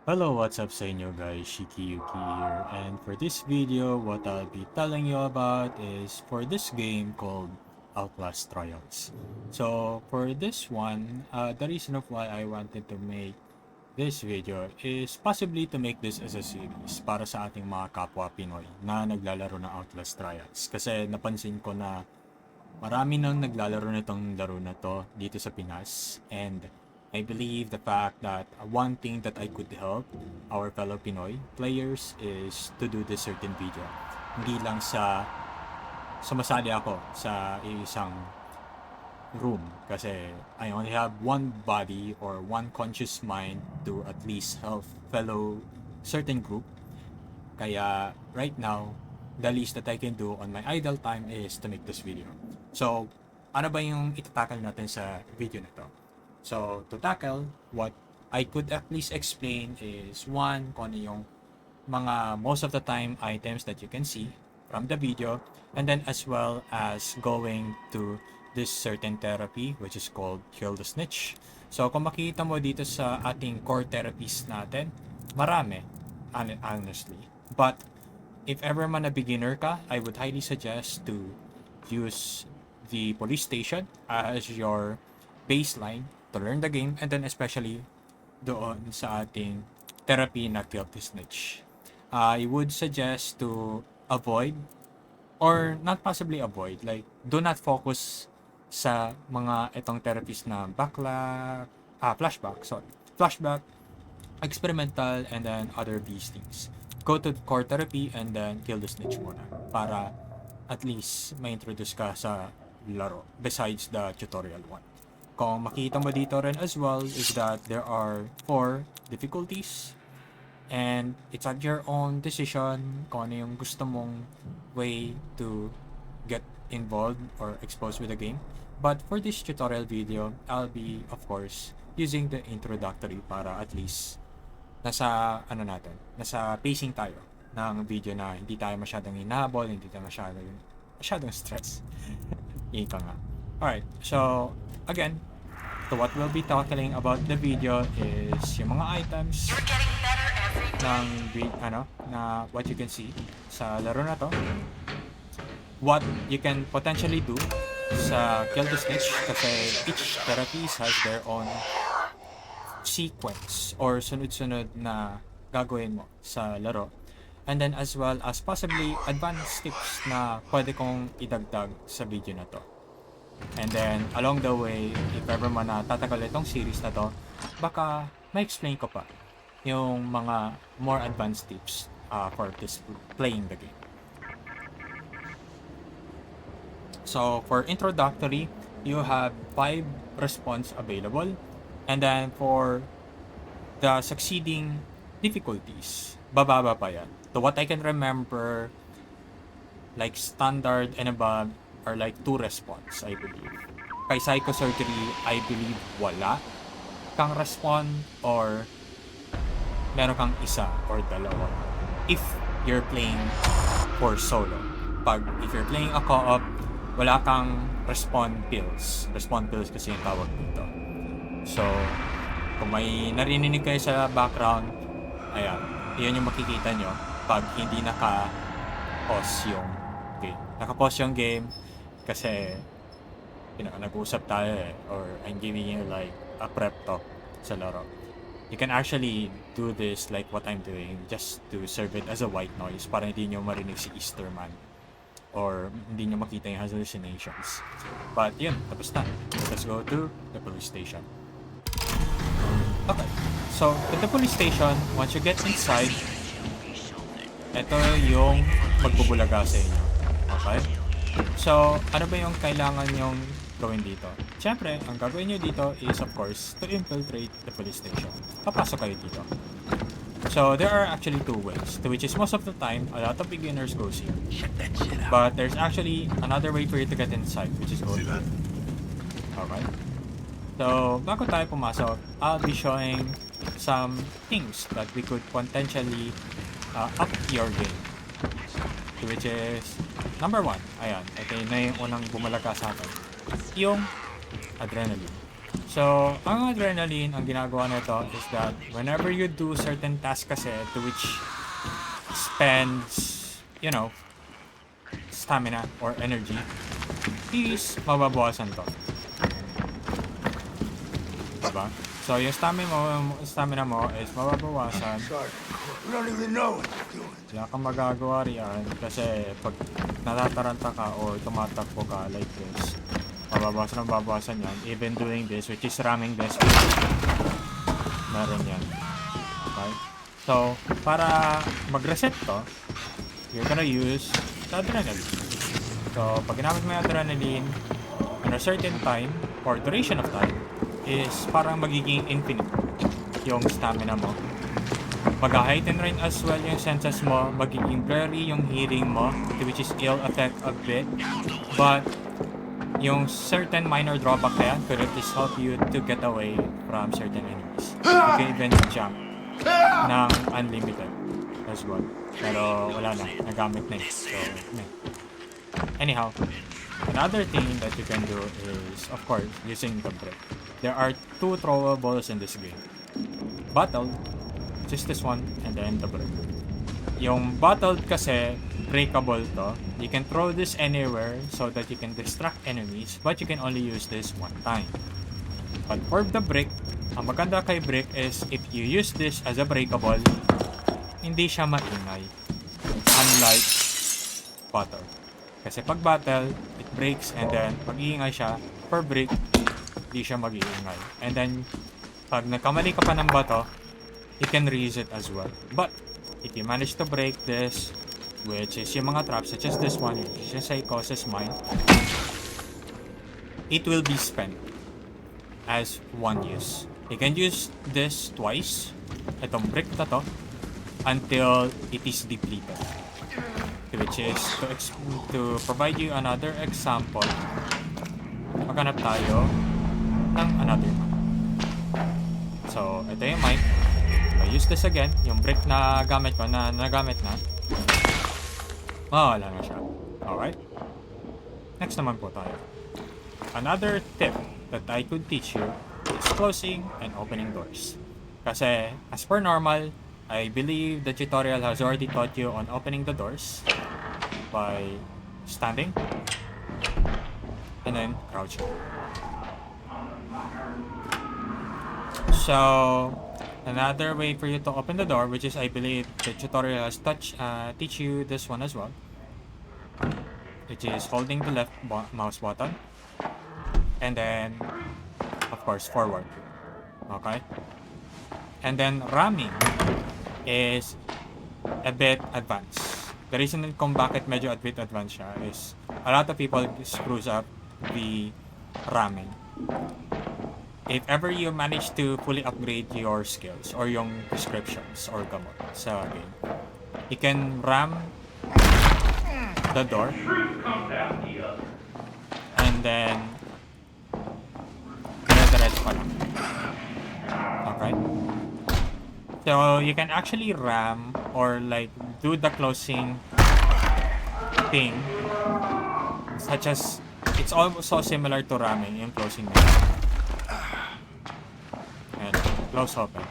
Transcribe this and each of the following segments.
Hello, what's up sa inyo guys? ShikiYuki here, and for this video, what I'll be telling you about is for this game called Outlast Trials. So for this one, the reason of why I wanted to make this video is possibly to make this as a series para sa ating mga kapwa Pinoy na naglalaro ng Outlast Trials. Kasi napansin ko na marami nang naglalaro nitong laro na to dito sa Pinas, and I believe the fact that one thing that I could help our fellow Pinoy players is to do this certain video. Hindi lang sa sumasali ako sa isang room kasi I only have one body or one conscious mind to at least help fellow certain group. Kaya right now, the least that I can do on my idle time is to make this video. So, ano ba yung itatakal natin sa video na to? So, to tackle, what I could at least explain is one, kung ano yung mga most of the time items that you can see from the video, and then as well as going to this certain therapy which is called Kill the Snitch. So, kung makikita mo dito sa ating core therapies natin, marami, honestly. But, if ever man a beginner ka, I would highly suggest to use the police station as your baseline to learn the game, and then especially doon sa ating therapy na Kill the Snitch. I would suggest to avoid, or not possibly avoid, like do not focus sa mga itong therapies na flashback, experimental, and then other these things. Go to core therapy and then Kill the Snitch muna para at least ma-introduce ka sa laro besides the tutorial one. Kung makita mo dito rin as well is that there are 4 difficulties, and it's at your own decision kung ano yung gusto mong way to get involved or exposed with the game. But for this tutorial video, I'll be of course using the introductory para at least nasa nasa pacing tayo ng video na hindi tayo masyadong hinahabol, hindi tayo masyadong stress. Ika nga. Alright, so again, so what we'll be tackling about the video is yung mga items ng na what you can see sa laro na to, what you can potentially do sa Kill the Snitch kasi each therapies has their own sequence or sunod-sunod na gagawin mo sa laro, and then as well as possibly advanced tips na pwede kong idagdag sa video na to. And then, along the way, if ever man na tatagal itong series na to, baka ma-explain ko pa yung mga more advanced tips for this playing the game. So, for introductory, you have 5 response available. And then, for the succeeding difficulties, bababa pa yan. So, what I can remember, like standard and above, are like 2 response, I believe. Kay psychosurgery, I believe wala kang respond or meron kang isa or dalawa if you're playing for solo. If you're playing a co-op, wala kang respawn pills kasi yung tawag dito. So kung may narinig kayo sa background, ayan, yun yung makikita nyo pag hindi naka-pause yung game kasi nag-usap tayo or I'm giving you like a prep talk sa laro. You can actually do this like what I'm doing just to serve it as a white noise para hindi nyo marinig si Easterman or hindi nyo makita yung hallucinations. But yun, tapos na. Let's go to the police station. Okay, so at the police station, once you get inside, ito yung magbubulaga sa inyo. Okay? So, ano ba yung kailangan nyong gawin dito? Siyempre, ang gagawin nyo dito is of course to infiltrate the police station. Papasok kayo dito. So, there are actually 2 ways, which is most of the time, a lot of beginners go here. But there's actually another way for you to get inside, which is go here. Alright? So, bago tayo pumasok, I'll be showing some things that we could potentially up your game. Which is number 1, ayan, ito na yung unang bumalaga sa atin, yung adrenaline. So, ang adrenaline, ang ginagawa nito is that whenever you do certain task kasi to which spends, stamina or energy, is mababawasan to. Diba? So, yung stamina mo is mababawasan. Wala kang magagawa riyan kasi pag natataranta ka or tumatakbo ka like this, mababawasan yan. Even doing this, which is ramming this, meron yan. Okay? So, para mag-reset to, you're gonna use the adrenaline. So, pag ginamit mo yung adrenaline in a certain time or duration of time, is parang magiging infinite yung stamina mo. Mag-heighten rin as well yung senses mo, magiging blurry yung hearing mo, which is ill affect a bit. But, yung certain minor drawback na yan could at least help you to get away from certain enemies. You can even jump ng unlimited as well. Pero wala na, nagamit na yun. So, anyhow, another thing that you can do is, of course, using the brick. There are two throwables in this game. Battle, just this one, and then the brick. Yung battle kasi, breakable to. You can throw this anywhere so that you can distract enemies, but you can only use this one time. But for the brick, ang maganda kay brick is if you use this as a breakable, hindi siya maingay. Unlike battle. Kasi pag battle, it breaks and then pag iingay siya, per brick, hindi siya mag-iingay. And then, pag nagkamali ka pa ng bato, you can reuse it as well. But, if you manage to break this, which is yung mga traps such as this one, which is say causes mine, it will be spent as one use. You can use this twice, itong brick na to, until it is depleted. Which is, to provide you another example, maghanap tayo ng another one. So, ito yung mic. I use this again, yung brick na gamit ko, na nagamit na. Wala na siya. Alright. Next naman po tayo. Another tip that I could teach you is closing and opening doors. Kasi, as per normal, I believe the tutorial has already taught you on opening the doors by standing and then crouching. So, another way for you to open the door, which is I believe the tutorial has teach you this one as well, which is holding the left mouse button and then, of course, forward. Okay? And then ramming is a bit advanced. The reason kung bakit medyo a bit advanced siya is a lot of people screws up the ramming. If ever you manage to fully upgrade your skills or yung prescriptions or gamot sa game, you can ram the door and then dire-diretso pa lang. Okay? So, you can actually ram or like do the closing thing such as it's almost so similar to ramming yung closing na. And close open.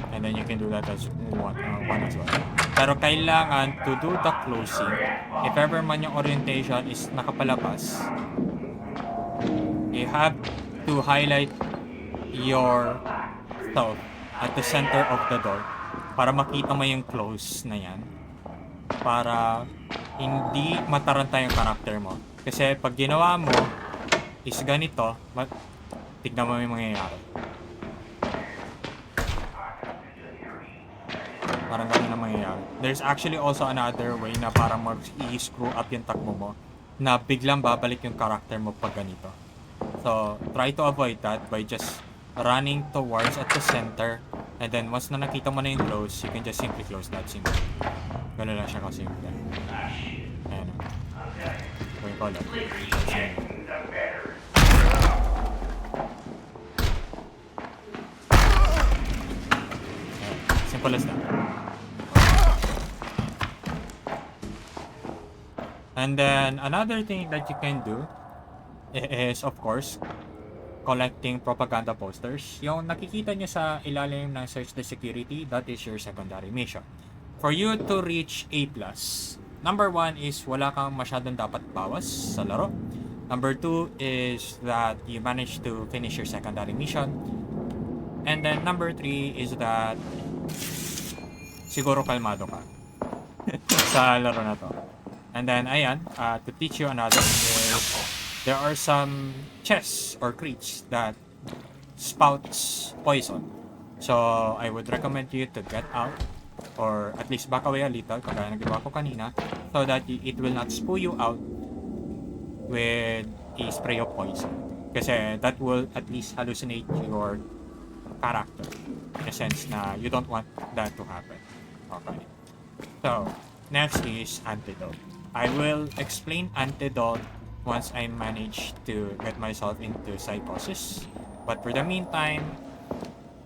And then you can do that as one as well. Pero kailangan to do the closing, if ever man yung orientation is nakapalabas, you have to highlight your thought at the center of the door para makita mo yung close na yan, para hindi mataranta yung character mo. Kasi pag ginawa mo is ganito, tignan mo yung mangyayari. Parang ganun na mangyayari. There's actually also another way na parang mag-i-screw up yung takbo mo na biglang babalik yung character mo pag ganito. So, try to avoid that by just running towards at the center, and then once na nakita mo na yung close, you can just simply close that simple. Ganun lang siya kasimple. Ayan. Going ko lang. Simple as that. And then another thing that you can do is, of course, collecting propaganda posters. Yung nakikita nyo sa ilalim ng search the security, that is your secondary mission. For you to reach A+, number 1 is wala kang masyadong dapat bawas sa laro. Number 2 is that you manage to finish your secondary mission. And then number 3 is that siguro kalmado ka sa laro na to. And then ayan, to teach you another is there are some chests or crates that spouts poison. So I would recommend you to get out or at least back away a little kagaya ng ginawa ko kanina so that it will not spew you out with a spray of poison. Kasi that will at least hallucinate your character in a sense na you don't want that to happen. Okay. So, next is antidote. I will explain antidote once I manage to get myself into psychosis. But for the meantime,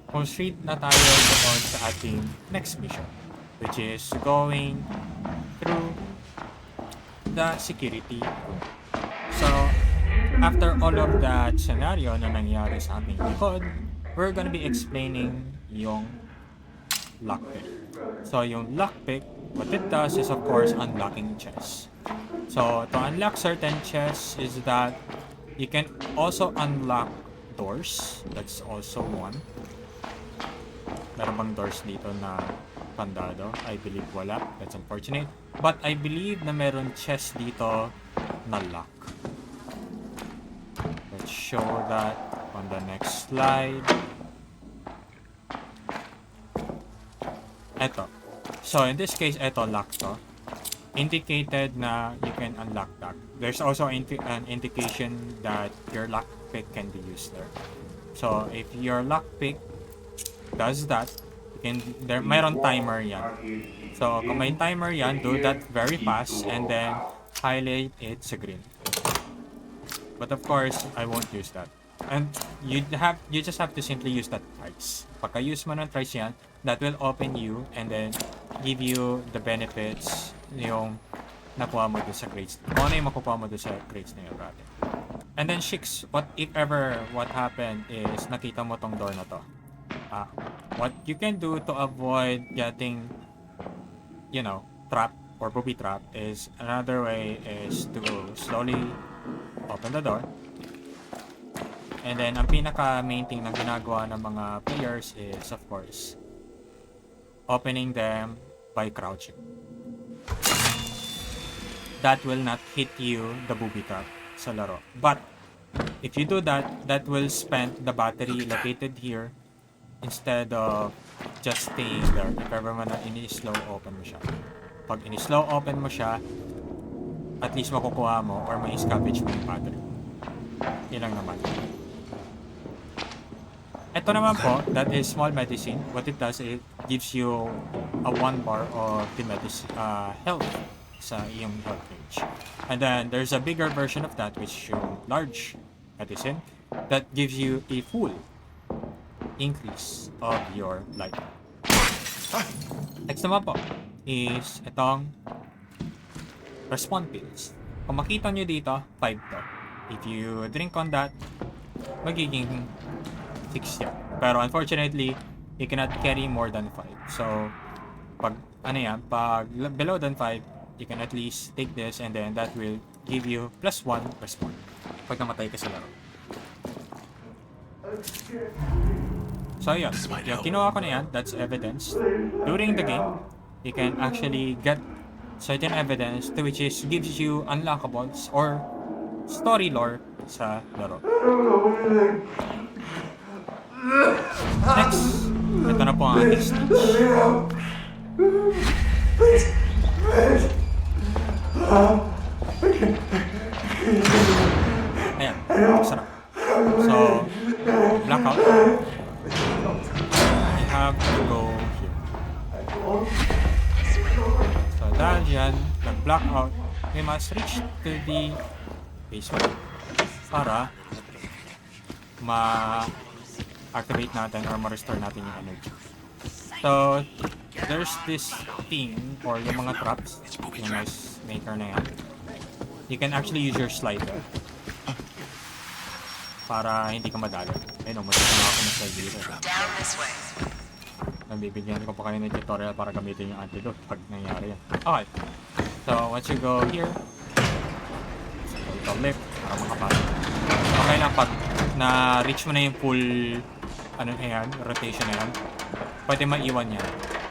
proceed na tayo doon sa ating next mission, which is going through the security room. So, after all of that scenario na nangyari sa ating likod, we're gonna be explaining yung lockpick. So, yung lockpick, what it does is of course unlocking chests. So, to unlock certain chests is that you can also unlock doors. That's also one. Meron bang doors dito na pandado? I believe wala. That's unfortunate. But I believe na meron chest dito na lock. Let's show that on the next slide. Eto. So, in this case, eto, lock to. Indicated na you can unlock that. There's also an indication that your lockpick can be used there. So, if your lockpick does that, mayroon timer yan. So, kung may timer yan, do that very fast and then highlight it sa green. But of course, I won't use that. And you just have to simply use that thrice. Pagka-use mo ng thrice yan, that will open you and then give you the benefits yung nakuha mo doon sa crates. Kung ano yung makukuha mo doon sa crates na yun, brother. And then, Shiks, what happened is nakita mo tong door na to. What you can do to avoid getting, trapped or booby trapped is another way is to slowly open the door. And then, ang pinaka-main thing na ginagawa ng mga players is, of course, opening them by crouching. That will not hit you the booby trap sa laro. But, if you do that, that will spend the battery located here instead of just staying there. If ever man na ini-slow open mo siya. Pag ini-slow open mo siya, at least makukuha mo or may scavenge mo yung battery. Yun lang naman. Ito naman po, that is small medicine. What it does, it gives you a 1 bar of the medicine, health sa iyong health page. And then, there's a bigger version of that, which is yung large medicine, that gives you a full increase of your life. Next naman po, is itong respawn pills. Kung makita nyo dito, 5 to. If you drink on that, magiging 6 yan. Pero unfortunately, you cannot carry more than 5. So, pag below than 5, you can at least take this and then that will give you +1 respawn pag namatay ka sa laro. So yun, yung kinuha ko na yan, that's evidence. During the game, you can actually get certain evidence to which is gives you unlockables or story lore sa laro. Next, ito na po ang ating Snitch. Ayan, sarap. So, blackout. You have to go here. So, dahil yan, nag-blackout, we must reach to the basement para ma-activate natin or ma-restore natin yung energy. So, there's this thing or yung mga traps, yung nice maker na yan. You can actually use your slider para hindi ka madali. Ayun o, matuto na ako ng slide dito. Nabibigyan ko pa kayo ng tutorial para gamitin yung antidote pag nangyari yan. Okay. So, once you go here, ito lift para makapasok. Okay lang pag na-reach mo na yung full ano na yan, rotation na yan, pwede maiwan yan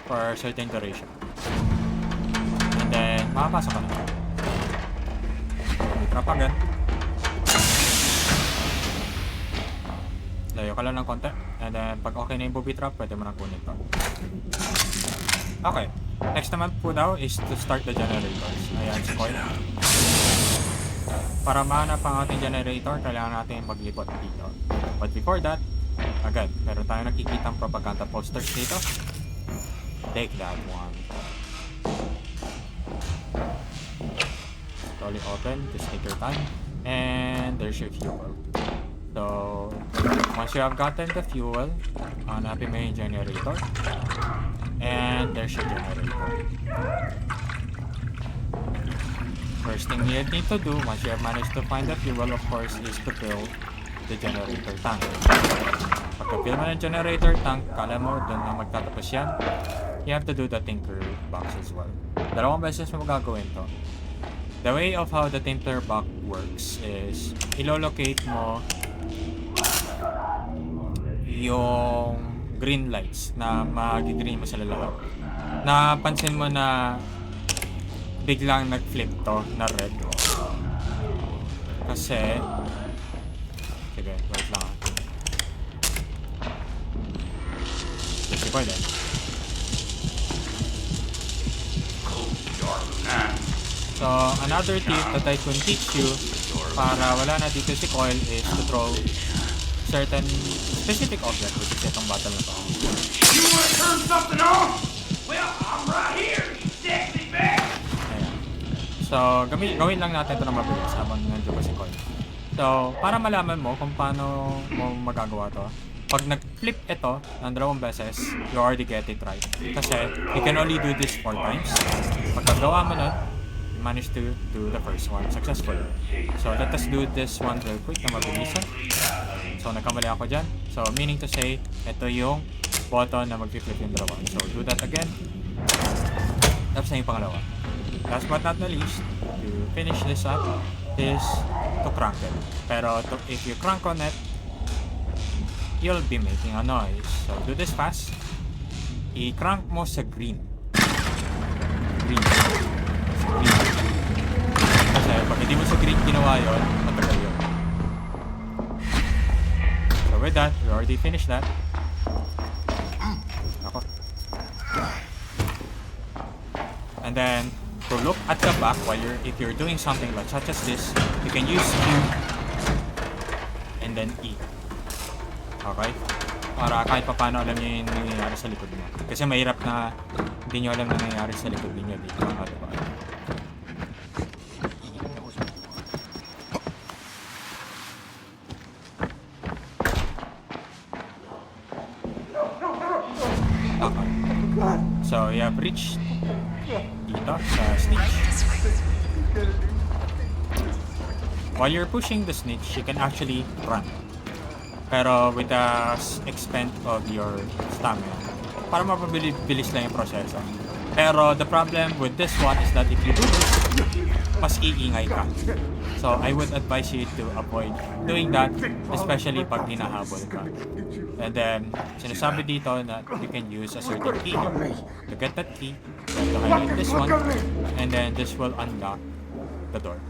for certain duration. And then, makapasok ka na. Trap agad. Layo ka lang ng konti. And then, pag okay na yung booby trap, pwede mo nang kunin to. Okay. Next naman po daw is to start the generators. Ayan si Coil. Para mahanap ang ating generator, kailangan natin maglipot dito. But before that, agad, meron tayong nakikitang propaganda posters dito. Take that one. Slowly open, just take your time. And there's your fuel. So, once you have gotten the fuel, hanapin mo yung generator. And there's your generator. First thing you need to do, once you have managed to find the fuel, of course, is to fill the generator tank. Pagka-fill mo ng generator tank, kala mo doon na magtatapos yan, you have to do the tinker box as well. Dalawang beses mo gagawin to. The way of how the tinker box works is, ilolocate mo yung green lights na mag-green mo sa lalaro. Napansin mo na biglang nag-flip to na red. Kasi, sige, wait lang. Kasi pwede. So, another tip that I can teach you para wala na dito si Coil is to throw certain specific object, which is itong battle na to. You wanna turn something on? Well, I'm right here, you sexy bag! Ayan. So, gawin lang natin ito na mabilis habang nandiyo pa si Coil. So, para malaman mo kung paano mo magagawa to, pag nag-flip ito ng dalawang beses, you already get it right. Kasi, you can only do this 4 times. Pagkagawa mo nun, you manage to do the first one successfully. So, let us do this one real quick na mabilisan. So, nagkamali ako dyan. So, meaning to say, ito yung button na mag-flip yung dalawa. So, do that again. Tapos na yung pangalawa. Last but not the least, to finish this up is to crank it. Pero if you crank on it, you'll be making a noise. So, do this fast. I-crank mo sa green. Green. Sa green. Kasi pag hindi mo sa green ginawa yun, matagal yun. With that, we already finished that. Ako. And then, to look at the back while if you're doing something like such as this, you can use Q and then E. Okay? Para kahit pa paano alam niyo yung nangyayari sa likod mo. Kasi mahirap na hindi niyo alam na nangyayari sa likod niyo dito. Diba? So, you have reached dito sa Snitch. While you're pushing the Snitch, you can actually run. Pero with the extent of your stamina, para mapabilis lang yung proseso. Pero the problem with this one is that if you do this, mas iingay ka. So, I would advise you to avoid doing that, especially pag hinahabol ka. And then, sinasabi dito na you can use a certain key. To get that key, you have to highlight this one, and then this will unlock the door.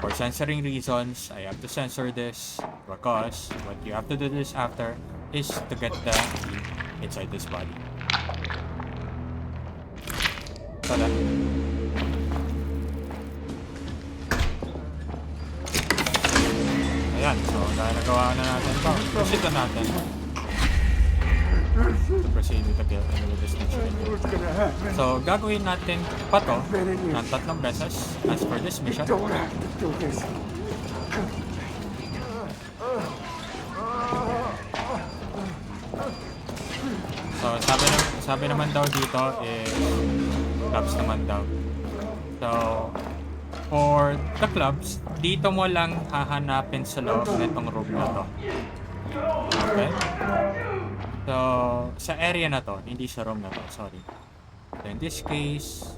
For censoring reasons, I have to censor this, because what you have to do this after is to get the key inside this body. Tada! Ayan, so dahil nagawa na natin ito, proceed na natin to proceed with the kill and with the Snitch. So, gagawin natin pa to ng 3 beses as for this mission. So, sabi naman daw dito is labs naman daw. So, for the clubs, dito mo lang hahanapin sa loob nitong room na to. Okay? So, sa area na to, hindi sa room na to, sorry. So, in this case,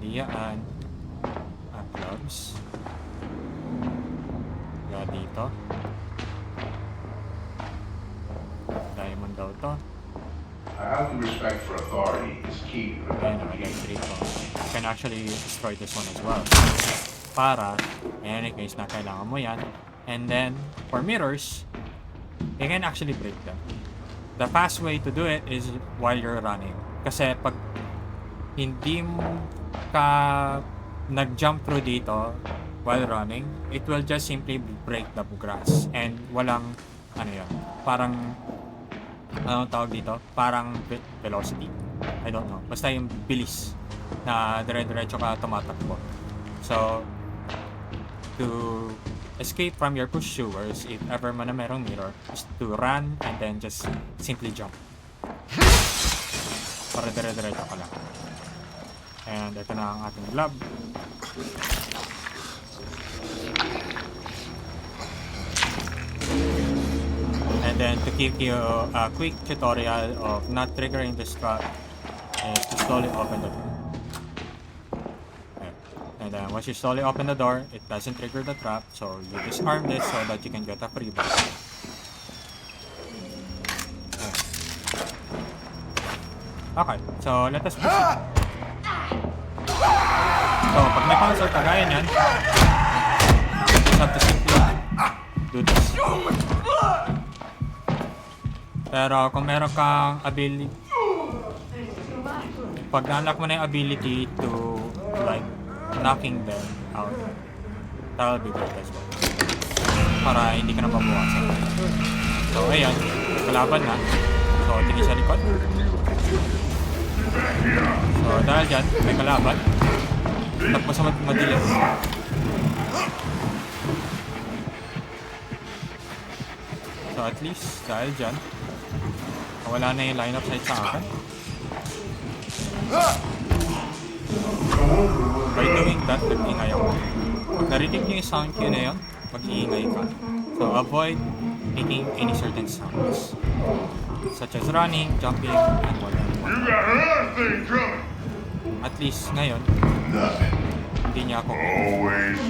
diyaan, clubs. Kaya dito. Diamond daw to. I have the respect for authority is key to Ayan, electric to. You can actually destroy this one as well. Para, in any case na kailangan mo yan. And then, for mirrors, you can actually break them. The fast way to do it is while you're running. Kasi pag hindi mo ka nag-jump through dito while running, it will just simply break the grass. And walang, ano yan, parang, anong tawag dito? Parang velocity. I don't know. Basta yung bilis na dire-diretso ka tumatakbo. So, to escape from your pursuers, if ever man na merong mirror, is to run and then just simply jump. Para dire-diretso ka lang. And ito na ang ating glob. And then to give you a quick tutorial of not triggering this trap is to slowly open the door. Okay. And then once you slowly open the door, it doesn't trigger the trap, so you disarm this so that you can get a free ball. Okay, so let us proceed. So pag may console kagaya niyan, you just have to simply do this. Pero kung meron kang ability, pag na-unlock mo na yung ability to like knocking them out, that will be great as well. Para hindi ka na mabuwasan. So ayan, kalaban na. So tingin sa likod. So dahil dyan, may kalaban. Tapos sa madilim. So at least, dahil dyan, wala na yung line of sight sa akin. By doing that, nag-ingay ako. Narinig nyo yung sound cue na yun, mag-iingay ka. So avoid making any certain sounds. Such as running, jumping, and whatnot. You got another thing coming. At least ngayon, hindi niya ako Always.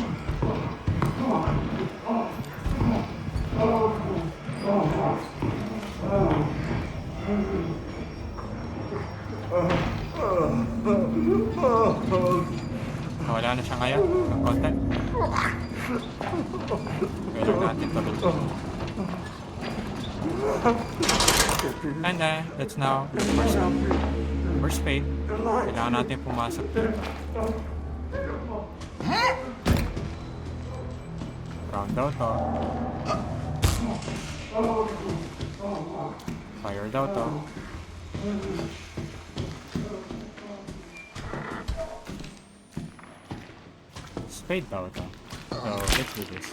wala na siya ngayon ng konti. Kailangan natin tuloy. And then, let's now first spade. Kailangan natin pumasok dito. Round daw to. Fire daw to. Spade daw to. So, let's do this.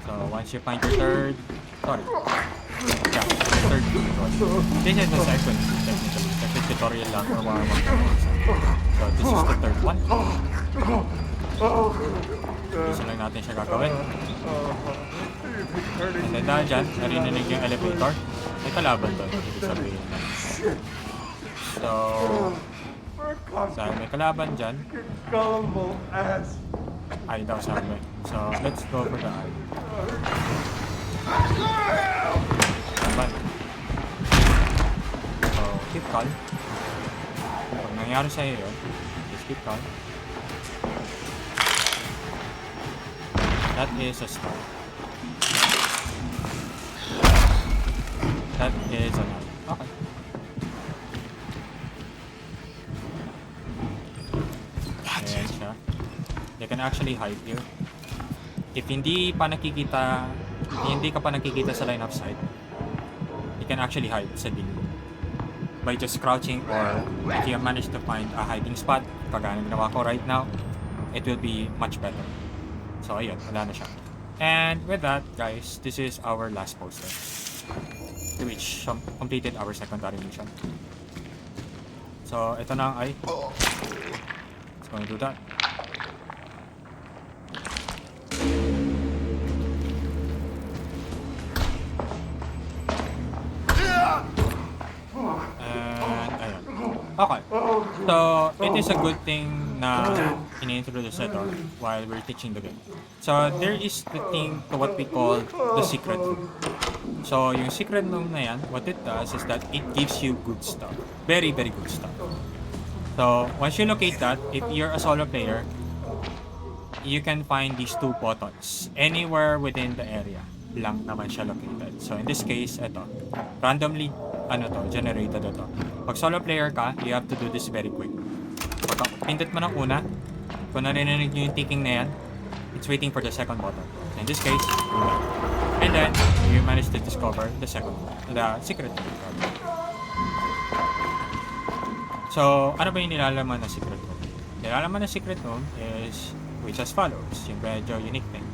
So, once you find your third, sorry. Yeah, third tutorial. This is the second, technically. Second tutorial lang for 1 So, this is the third one. Isa lang natin siya gagawin. And then dahil dyan, narinig yung elevator. May kalaban doon. Ibig sabihin na. So, dahil may kalaban dyan, ay daw sabi. So, let's go for the eye. Laban. So, keep calm. Pag nangyari sa'yo yun, just keep calm. That is a start. That is a eye. Okay. Ayan siya. They can actually hide here. If hindi ka pa nakikita sa line of sight, you can actually hide sa dilim. By just crouching, or if you manage to find a hiding spot, kagaya ng ginawa ko right now, it will be much better. So ayun, wala na siya. And with that, guys, this is our last poster. which completed our secondary mission. So, ito na ang eye. Let's go and do that. And, ayun. Okay. So, it is a good thing na ini-introduce ito while we're teaching the game. So, there is the thing to what we call the secret room. So, yung secret room na yan, what it does is that it gives you good stuff. Very, very good stuff. So, once you locate that, if you're a solo player, you can find these two buttons anywhere within the area. Blank naman siya located. So, in this case, ito. Randomly, generated ito. Pag solo player ka, you have to do this very quick. Pag pindot mo ng una, kung narinig nyo yung ticking na yan, it's waiting for the second button. So, in this case, and then, you manage to discover the secret room. So, ano ba yung nilalaman ng secret room? Nilalaman ng secret room is which as follows, yung medyo unique thing.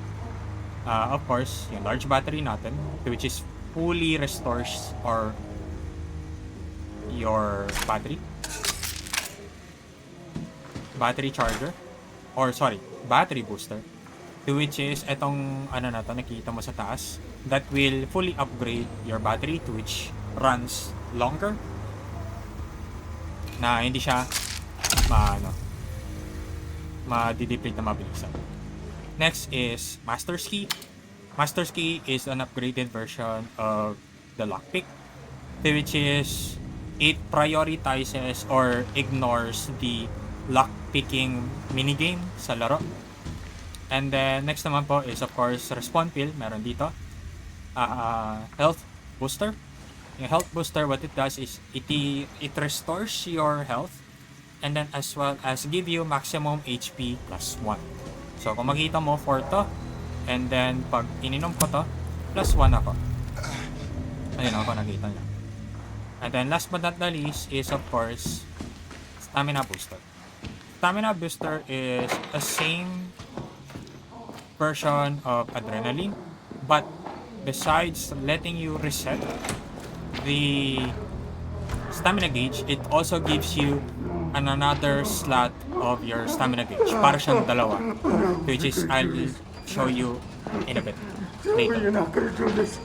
Of course, yung large battery natin, which is fully restores or your battery charger, or sorry, battery booster, to which is etong na to, nakita mo sa taas, that will fully upgrade your battery to which runs longer, na hindi siya ma-deplete na mabilisan. Next is Master's Key. Master's Key is an upgraded version of the lockpick, which is it prioritizes or ignores the lockpicking minigame sa laro. And then next naman po is of course respawn pill, meron dito. Health booster. Yung health booster, what it does is it restores your health and then as well as give you maximum HP plus 1. So kung makita mo 4 to, and then pag ininom ko to, plus 1 ako. Ayun ako, nakita niya. And then last but not the least is of course stamina booster. Stamina booster is the same version of adrenaline, but besides letting you reset the stamina gauge, it also gives you another slot of your stamina gauge. Para siyang dalawa, which is I'll show you in a bit later. You're not gonna do this.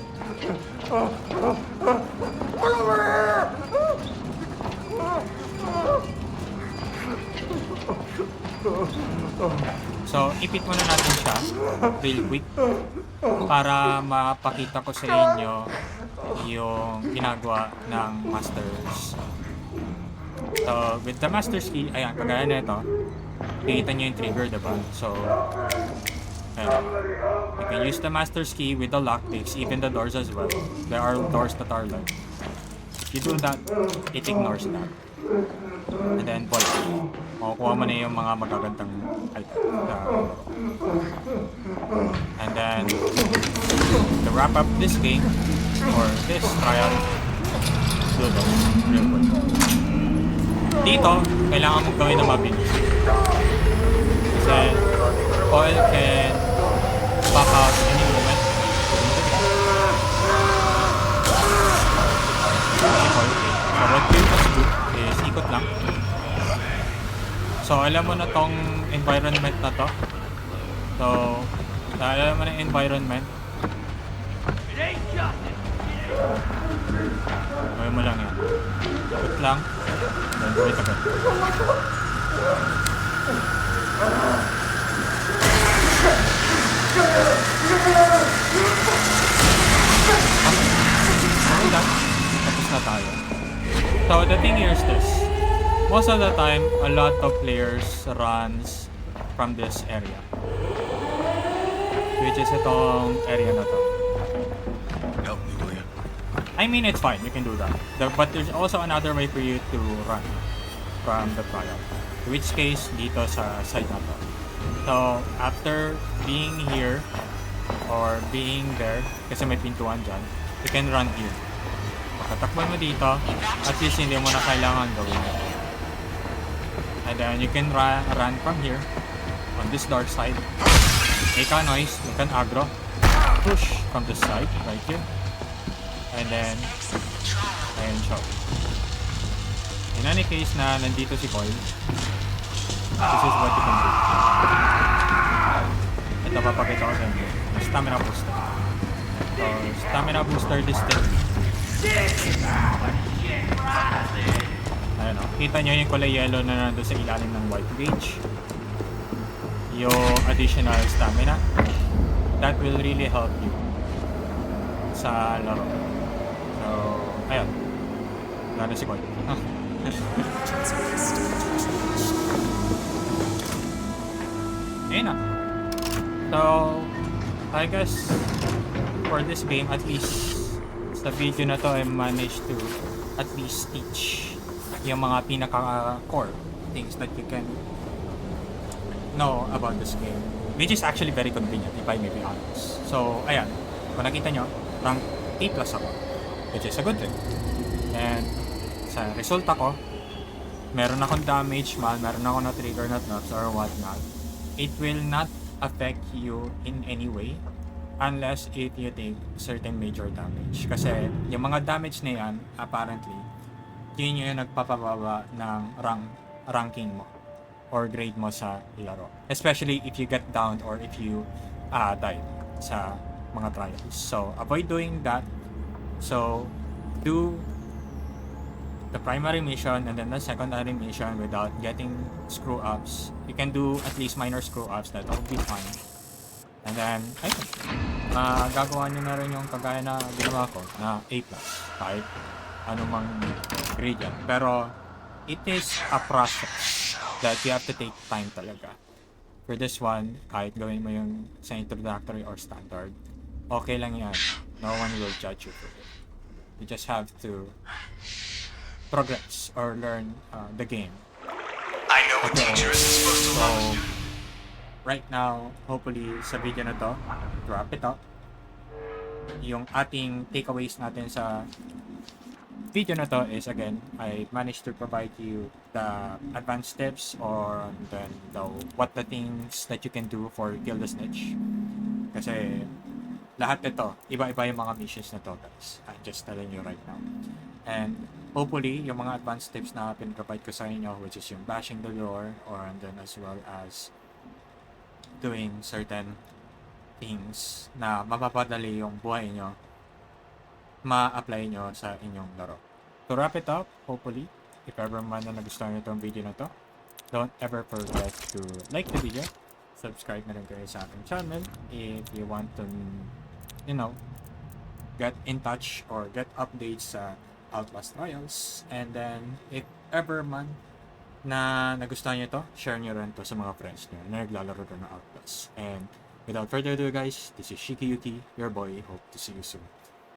Over here! So, ipit muna natin siya real quick para mapakita ko sa inyo yung ginagawa ng Masters. So, with the Master's Key, ayan, kagaya na ito, nakikita nyo yung trigger, diba? So, ayan. You can use the Master's Key with the lockpicks, even the doors as well. There are doors that are locked. If you do that, it ignores that. And then, voice. Makukuha mo na yung mga magagandang item. And then, to wrap up this game, or this trial, do this real quick. Dito, kailangan mong gawin na mabilis. Kasi, oil can pop out any moment. So what you must do is ikot lang. So alam mo na tong environment na to. So alam mo na yung environment. Gawin mo lang yan. Ikot lang. Then do it agad. Okay. Tapos na tayo. So the thing here is this. Most of the time, a lot of players runs from this area. Which is itong area na to. Help me, will you? I mean, it's fine. You can do that. But there's also another way for you to run from the trial. In which case, dito sa side na to. So, after being here, or being there, kasi may pintuan dyan, you can run here. Pagkatakban mo dito, at least hindi mo na kailangan gawin ito. And then you can run from here, on this dark side. Make a noise, you can aggro. Push from this side, right here. And then, ayun siya. In any case na nandito si Coil, this is what you can do. Ito, papakita ko sa inyo. Stamina booster. So, stamina booster this thing. Ayun o. Kita nyo yung kulay yellow na nandun sa ilalim ng white gauge. Yung additional stamina. That will really help you sa laro. So, ayun. Wala na si Coil. Ayun na. So, I guess for this game, at least sa video na to, I managed to at least teach yung mga pinaka-core things that you can know about this game, which is actually very convenient if I may be honest. So, ayan. Kung nakita nyo, rank 8 plus ako, which is a good thing. And sa resulta ko, meron akong damage man, meron ako na trigger not nuts or whatnot. It will not affect you in any way unless if you take certain major damage. Kasi yung mga damage na yan, apparently, yun yung nagpapababa ng ranking mo or grade mo sa laro. Especially if you get downed or if you died sa mga trials. So, avoid doing that. So, do the primary mission and then the secondary mission without getting screw-ups. You can do at least minor screw-ups, that will be fine. And then, ayun, gagawa nyo na rin yung kagaya na ginawa ko na A+, kahit anumang grade yan. Pero, it is a process that you have to take time talaga. For this one, kahit gawin mo yung sa introductory or standard, okay lang yan. No one will judge you for it. You just have to progress or learn the game. I know what dangerous is supposed to look. So, right now, hopefully sa video na to, to wrap it up, yung ating takeaways natin sa video na to is, again, I managed to provide you the advanced tips or then what the things that you can do for Kill the Snitch. Kasi lahat nito, iba-iba yung mga missions na to, guys. I'm just telling you right now. And hopefully, yung mga advanced tips na pin-provide ko sa inyo, which is yung bashing the door, or and then as well as doing certain things na mapapadali yung buhay nyo, ma-apply nyo sa inyong laro. To wrap it up, hopefully, if ever man na nagustuhan nyo itong video na to, don't ever forget to like the video, subscribe na rin kayo sa aking channel if you want to, you know, get in touch or get updates sa Outlast Trials. And then, if ever man na nagustuhan nyo to, share nyo rin to sa mga friends nyo na naglalaro rin ng Outlast. And without further ado, guys, this is ShikiYuki, your boy. Hope to see you soon.